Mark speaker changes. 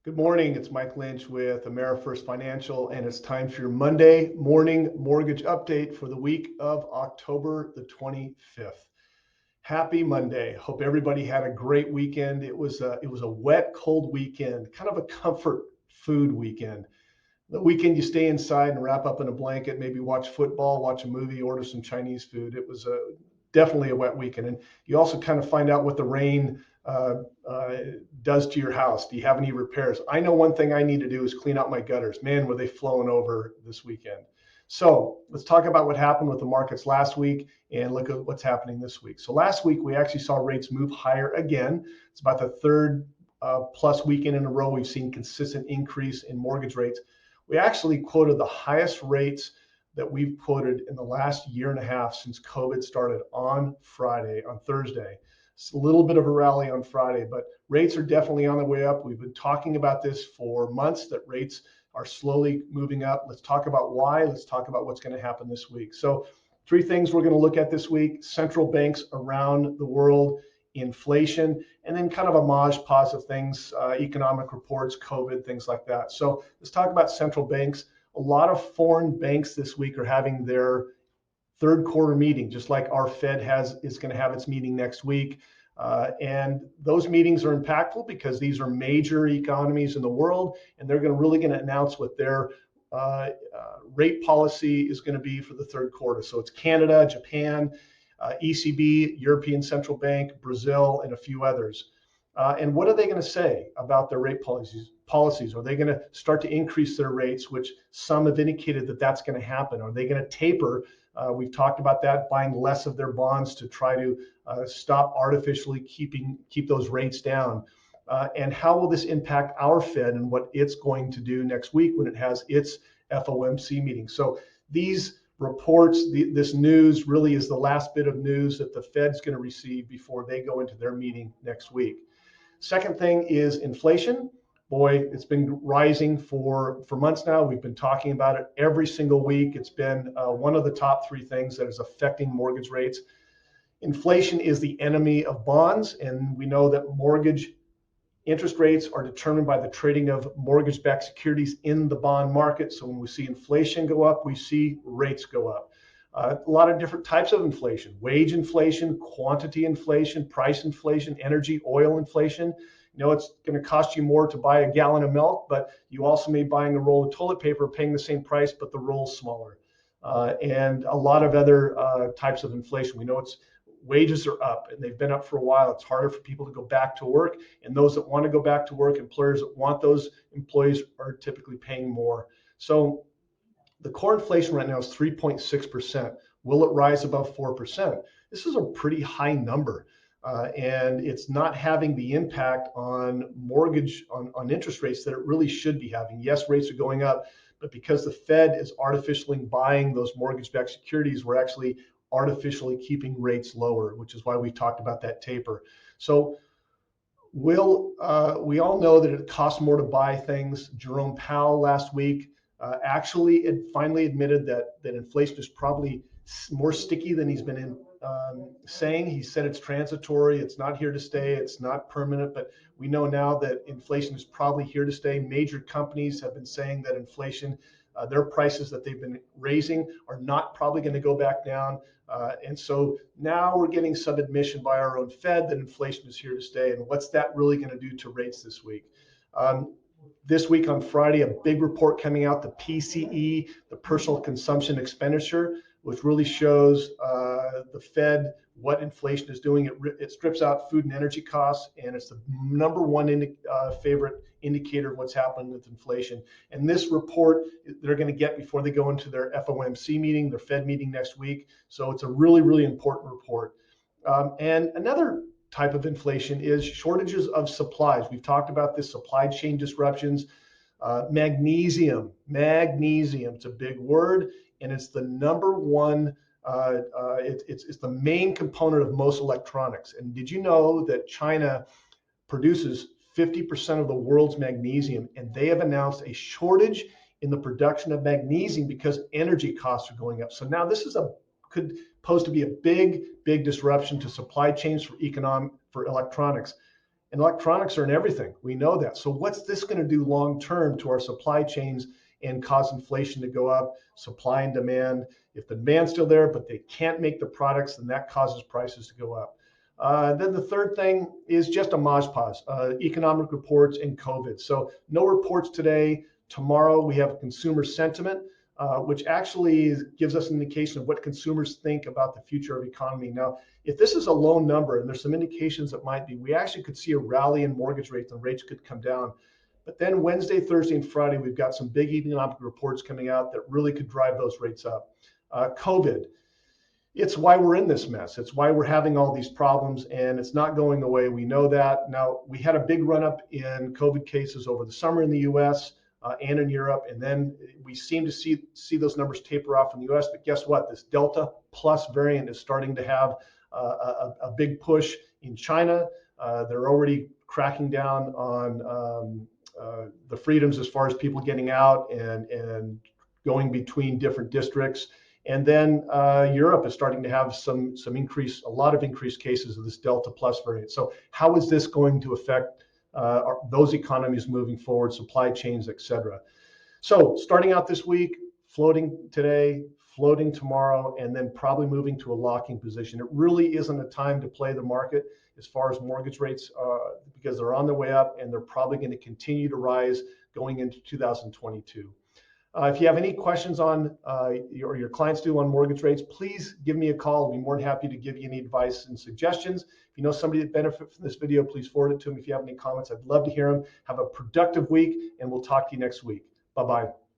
Speaker 1: Good morning. It's Mike Lynch with AmeriFirst Financial, and it's time for your Monday morning mortgage update for the week of October the 25th. Happy Monday. Hope everybody had a great weekend. It was a wet, cold weekend, kind of a comfort food weekend. The weekend you stay inside and wrap up in a blanket, maybe watch football, watch a movie, order some Chinese food. It was definitely a wet weekend. And you also kind of find out what the rain does to your house. Do you have any repairs? I know one thing I need to do is clean out my gutters. Man, were they flowing over this weekend. So let's talk about what happened with the markets last week and look at what's happening this week. So last week, we actually saw rates move higher again. It's about the third plus weekend in a row we've seen consistent increase in mortgage rates. We actually quoted the highest rates that we've quoted in the last year and a half since COVID started on Thursday. It's a little bit of a rally on Friday, but rates are definitely on the way up. We've been talking about this for months, that rates are slowly moving up. Let's talk about why. Let's talk about what's going to happen this week. So, three things we're going to look at this week: central banks around the world, inflation, and then kind of a modge podge of things, economic reports, COVID, things like that. So let's talk about central banks. A lot of foreign banks this week are having their third quarter meeting, just like our Fed is going to have its meeting next week. And those meetings are impactful because these are major economies in the world, and they're really going to announce what their rate policy is going to be for the third quarter. So it's Canada, Japan, ECB, European Central Bank, Brazil, and a few others. And what are they going to say about their rate policies? Are they going to start to increase their rates, which some have indicated that that's going to happen? Are they going to taper? We've talked about that, buying less of their bonds to try to stop artificially keep those rates down. And how will this impact our Fed and what it's going to do next week when it has its FOMC meeting? So these reports, this news really is the last bit of news that the Fed's going to receive before they go into their meeting next week. Second thing is inflation. Boy, it's been rising for months now. We've been talking about it every single week. It's been one of the top three things that is affecting mortgage rates. Inflation is the enemy of bonds, and we know that mortgage interest rates are determined by the trading of mortgage-backed securities in the bond market. So when we see inflation go up, we see rates go up. A lot of different types of inflation: wage inflation, quantity inflation, price inflation, energy, oil inflation. You know, it's going to cost you more to buy a gallon of milk, but you also may be buying a roll of toilet paper, paying the same price, but the roll's smaller. And a lot of other types of inflation. We know wages are up, and they've been up for a while. It's harder for people to go back to work, and those that want to go back to work, employers that want those employees, are typically paying more. So the core inflation right now is 3.6%. Will it rise above 4%? This is a pretty high number, and it's not having the impact on on interest rates that it really should be having. Yes, rates are going up, but because the Fed is artificially buying those mortgage-backed securities, we're actually artificially keeping rates lower, which is why we talked about that taper. So we all know that it costs more to buy things. Jerome Powell last week actually finally admitted that inflation is probably more sticky than he's been saying. He said it's transitory, it's not here to stay, it's not permanent, but we know now that inflation is probably here to stay. Major companies have been saying that inflation, their prices that they've been raising, are not probably going to go back down. And so now we're getting some admission by our own Fed that inflation is here to stay. And what's that really going to do to rates this week? This week on Friday, a big report coming out, the PCE, the personal consumption expenditure, which really shows the Fed what inflation is doing. It strips out food and energy costs, and it's the number one favorite indicator of what's happening with inflation. And this report they're going to get before they go into their FOMC meeting, their Fed meeting next week. So it's a really, really important report. And another type of inflation is shortages of supplies. We've talked about this, supply chain disruptions. Magnesium, it's a big word, and it's the number one, it's the main component of most electronics. And did you know that China produces 50% of the world's magnesium, and they have announced a shortage in the production of magnesium because energy costs are going up. So now this could pose to be a big disruption to supply chains for electronics. And electronics are in everything. We know that. So what's this going to do long term to our supply chains and cause inflation to go up, supply and demand? If the demand's still there, but they can't make the products, then that causes prices to go up. Then the third thing is just a mosh-posh, economic reports and COVID. So no reports today. Tomorrow we have consumer sentiment, which actually gives us an indication of what consumers think about the future of economy. Now, if this is a low number, and there's some indications it might be, we actually could see a rally in mortgage rates and rates could come down. But then Wednesday, Thursday, and Friday, we've got some big economic reports coming out that really could drive those rates up. COVID, it's why we're in this mess. It's why we're having all these problems, and it's not going away. We know that. Now, we had a big run up in COVID cases over the summer in the US and in Europe, and then we seem to see those numbers taper off in the US. But guess what? This Delta plus variant is starting to have a big push in China. They're already cracking down on the freedoms as far as people getting out and going between different districts. And then Europe is starting to have some increase, a lot of increased cases of this Delta plus variant. So how is this going to affect those economies moving forward, supply chains, et cetera? So starting out this week, floating today, floating tomorrow, and then probably moving to a locking position. It really isn't a time to play the market as far as mortgage rates because they're on their way up and they're probably going to continue to rise going into 2022. If you have any questions on your clients do on mortgage rates, please give me a call. I'll be more than happy to give you any advice and suggestions. If you know somebody that benefits from this video, please forward it to them. If you have any comments, I'd love to hear them. Have a productive week, and we'll talk to you next week. Bye-bye.